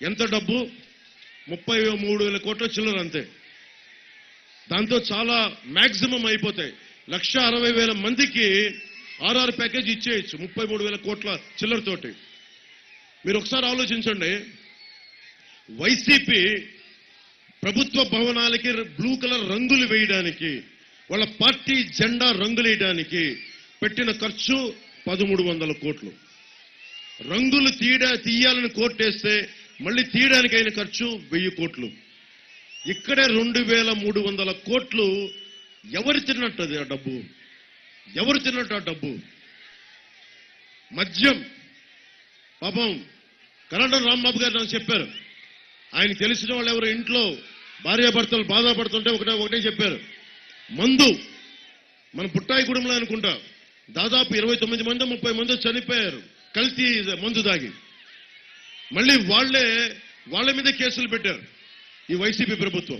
ఎంత డబ్బు? 33,000 కోట్ల చిల్లర అంతే. దాంతో చాలా మ్యాక్సిమం అయిపోతాయి. 1,60,000 మందికి ఆర్ఆర్ ప్యాకేజ్ ఇచ్చేయచ్చు 33,000 కోట్ల చిల్లరతోటి. మీరు ఒకసారి ఆలోచించండి. వైసీపీ ప్రభుత్వ భవనాలకి బ్లూ కలర్ రంగులు వేయడానికి, వాళ్ళ పార్టీ జెండా రంగులు వేయడానికి పెట్టిన ఖర్చు 1,300 కోట్లు. రంగులు తీయాలని కోర్టేస్తే మళ్ళీ తీయడానికి అయిన ఖర్చు 1,000 కోట్లు. ఇక్కడే 2,300 కోట్లు. ఎవరు తిన్నట్టు అది? ఆ డబ్బు ఎవరు తిన్నట్టు? ఆ డబ్బు మద్యం. పాపం కరణం రాంబాబు గారు నాకు చెప్పారు, ఆయన తెలిసిన వాళ్ళు ఎవరు ఇంట్లో భార్యాభర్తలు బాధపడుతుంటే ఒకటే చెప్పారు, మందు మన పుట్టాయిగూడెంలో అనుకుంటా దాదాపు 29 మంది 30 మంది చనిపోయారు కల్తీ మందు దాగి. మళ్ళీ వాళ్ళ మీద కేసులు పెట్టారు ఈ వైసీపీ ప్రభుత్వం.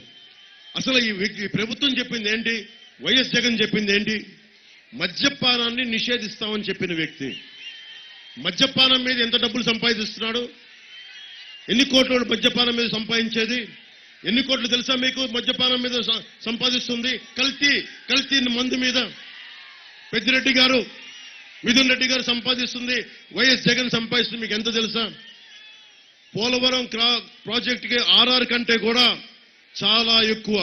అసలు ఈ ప్రభుత్వం చెప్పింది ఏంటి? వైఎస్ జగన్ చెప్పింది ఏంటి? మద్యపానాన్ని నిషేధిస్తామని చెప్పిన వ్యక్తి మద్యపానం మీద ఎంత డబ్బులు సంపాదిస్తున్నాడు? ఎన్ని కోట్లు మద్యపానం మీద సంపాదించేది? ఎన్ని కోట్లు తెలుసా మీకు మద్యపానం మీద సంపాదిస్తుంది? కల్తీ మందు మీద పెద్దిరెడ్డి గారు, మిథున్ రెడ్డి గారు సంపాదిస్తుంది, వైఎస్ జగన్ సంపాదిస్తుంది. మీకు ఎంత తెలుసా? పోలవరం ప్రాజెక్టుకి ఆర్ఆర్ కంటే కూడా చాలా ఎక్కువ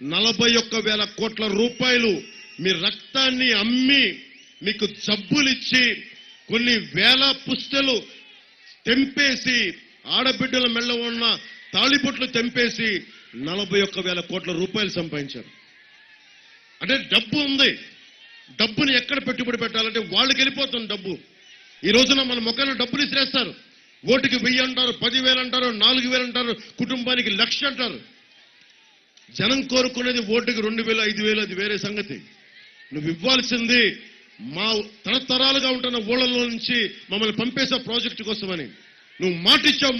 41,000 కోట్ల రూపాయలు మీ రక్తాన్ని అమ్మి మీకు జబ్బులిచ్చి కొన్ని వేల పుస్తలు తెంపేసి ఆడబిడ్డల మెళ్ళ ఉన్న తాళిబొట్లు తెంపేసి 41,000 కోట్ల రూపాయలు సంపాదించారు. అంటే డబ్బు ఉంది. డబ్బుని ఎక్కడ పెట్టుబడి పెట్టాలంటే వాళ్ళకి వెళ్ళిపోతుంది డబ్బు. ఈ రోజున మన మొక్కలు డబ్బులు ఇసిరేస్తారు. ఓటుకి 1000 అంటారు, 10,000 అంటారు, 4,000 అంటారు, కుటుంబానికి 1,00,000 అంటారు. జనం కోరుకునేది ఓటుకి 2,000, 5,000, అది వేరే సంగతి. నువ్వు ఇవ్వాల్సింది మా తరతరాలుగా ఉంటున్న ఊళ్ళలో నుంచి మమ్మల్ని పంపేసే ప్రాజెక్టు కోసమని నువ్వు మాటిచ్చావు.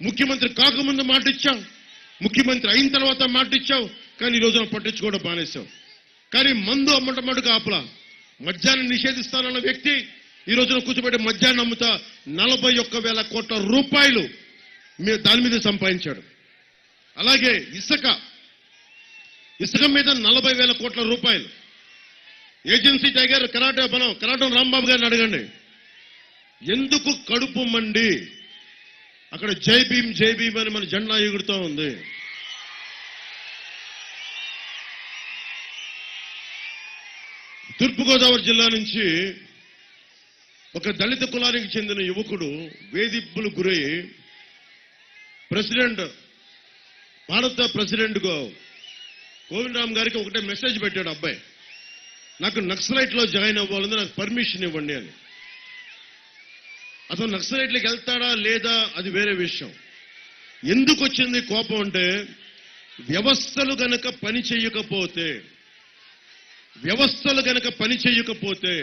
ముఖ్యమంత్రి కాకముందు మాటిచ్చావు, ముఖ్యమంత్రి అయిన తర్వాత మాటిచ్చావు. కానీ ఈ రోజున పట్టించుకోవడం బానేశావు. కానీ మందు అమ్మటం మటుకు ఆపలా. మద్యాన్ని నిషేధిస్తానన్న వ్యక్తి ఈ రోజున కూర్చోబెట్టి మద్యాన్ని అమ్ముతా 41,000 కోట్ల రూపాయలు దాని మీద సంపాదించాడు. అలాగే ఇసుక మీద 40,000 కోట్ల రూపాయలు. ఏజెన్సీ టైగర్ కరాటం రాంబాబు గారిని అడగండి, ఎందుకు కడుపు మండి అక్కడ జై భీమ్ అని మన జెండా ఎగురుతూ ఉంది. తూర్పుగోదావరి జిల్లా నుంచి ఒక దళిత కులానికి చెందిన యువకుడు వేధింపులు గురై భారత ప్రెసిడెంట్ కోవిందరామ్ గారికి ఒకటే మెసేజ్ పెట్టాడు. అబ్బాయి, నాకు నక్సలైట్ లో జాయిన్ అవ్వాలని నాకు పర్మిషన్ ఇవ్వండి అని. అతను నక్సలైట్లకు వెళ్తాడా లేదా అది వేరే విషయం. ఎందుకు వచ్చింది కోపం అంటే, వ్యవస్థలు గనక పని చేయకపోతే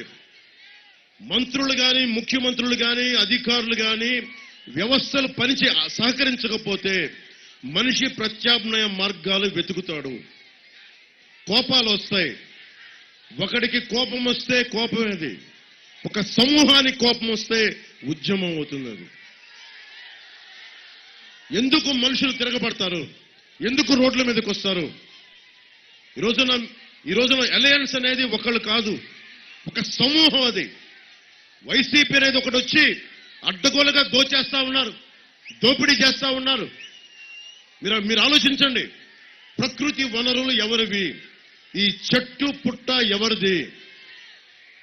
మంత్రులు కానీ, ముఖ్యమంత్రులు కానీ, అధికారులు కానీ వ్యవస్థలు సహకరించకపోతే మనిషి ప్రత్యామ్నాయ మార్గాలు వెతుకుతాడు. కోపాలు వస్తాయి. ఒకడికి కోపం వస్తే కోపమేది, ఒక సమూహానికి కోపం వస్తే ఉద్యమం అవుతుంది. అది ఎందుకు మనుషులు తిరగబడతారు? ఎందుకు రోడ్ల మీదకి వస్తారు? ఈ రోజున అలయన్స్ అనేది ఒకళ్ళు కాదు, ఒక సమూహం. అది వైసీపీ అనేది ఒకటి వచ్చి అడ్డగోలుగా దోపిడీ చేస్తా ఉన్నారు. మీరు ఆలోచించండి. ప్రకృతి వనరులు ఎవరివి? ఈ చెట్టు పుట్ట ఎవరిది?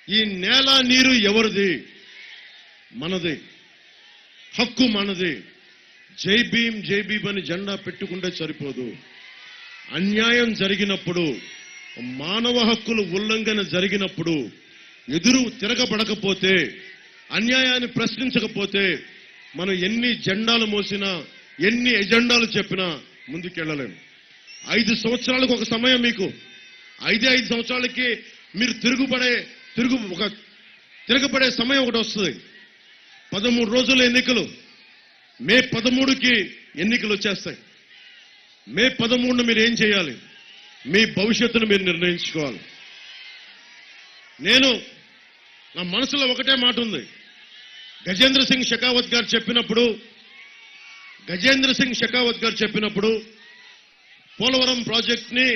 ఈ నేల నీరు ఎవరిది? మనది. హక్కు మనది. జై భీమ్ అని జెండా పెట్టుకుంటే సరిపోదు. అన్యాయం జరిగినప్పుడు, మానవ హక్కులు ఉల్లంఘన జరిగినప్పుడు ఎదురు తిరగబడకపోతే, అన్యాయాన్ని ప్రశ్నించకపోతే మనం ఎన్ని జెండాలు మోసినా, ఎన్ని ఎజెండాలు చెప్పినా ముందుకెళ్ళలేము. 5 సంవత్సరాలకు ఒక సమయం మీకు. 5 సంవత్సరాలకి మీరు తిరగబడే సమయం ఒకటి వస్తుంది. 13 రోజుల ఎన్నికలు. మే 13కి ఎన్నికలు వచ్చేస్తాయి. మే 13న మీరు ఏం చేయాలి? మీ భవిష్యత్తును మీరు నిర్ణయించుకోవాలి. నా మనసులో ఒకటే మాట ఉంది. గజేంద్ర సింగ్ షెకావత్ గారు చెప్పినప్పుడు పోలవరం ప్రాజెక్ట్ ని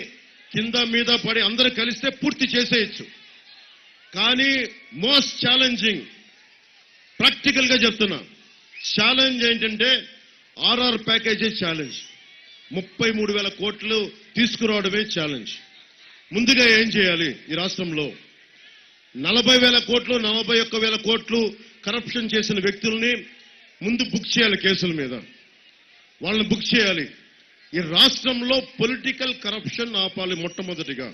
కింద మీద పడి అందరూ కలిస్తే పూర్తి చేసేయచ్చు. కానీ మోస్ట్ ఛాలెంజింగ్, ప్రాక్టికల్ గా చెప్తున్నా, ఛాలెంజ్ ఏంటంటే ఆర్ఆర్ ప్యాకేజీ ఛాలెంజ్. 33,000 కోట్లు తీసుకురావడమే ఛాలెంజ్. ముందుగా ఏం చేయాలి? ఈ రాష్ట్రంలో 40,000 కోట్లు 41,000 కోట్లు కరప్షన్ చేసిన వ్యక్తుల్ని ముందు బుక్ చేయాలి. కేసుల మీద వాళ్ళని బుక్ చేయాలి. ఈ రాష్ట్రంలో పొలిటికల్ కరప్షన్ ఆపాలి మొట్టమొదటిగా.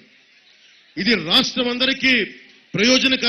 ఇది రాష్ట్రం అందరికీ ప్రయోజనకారి.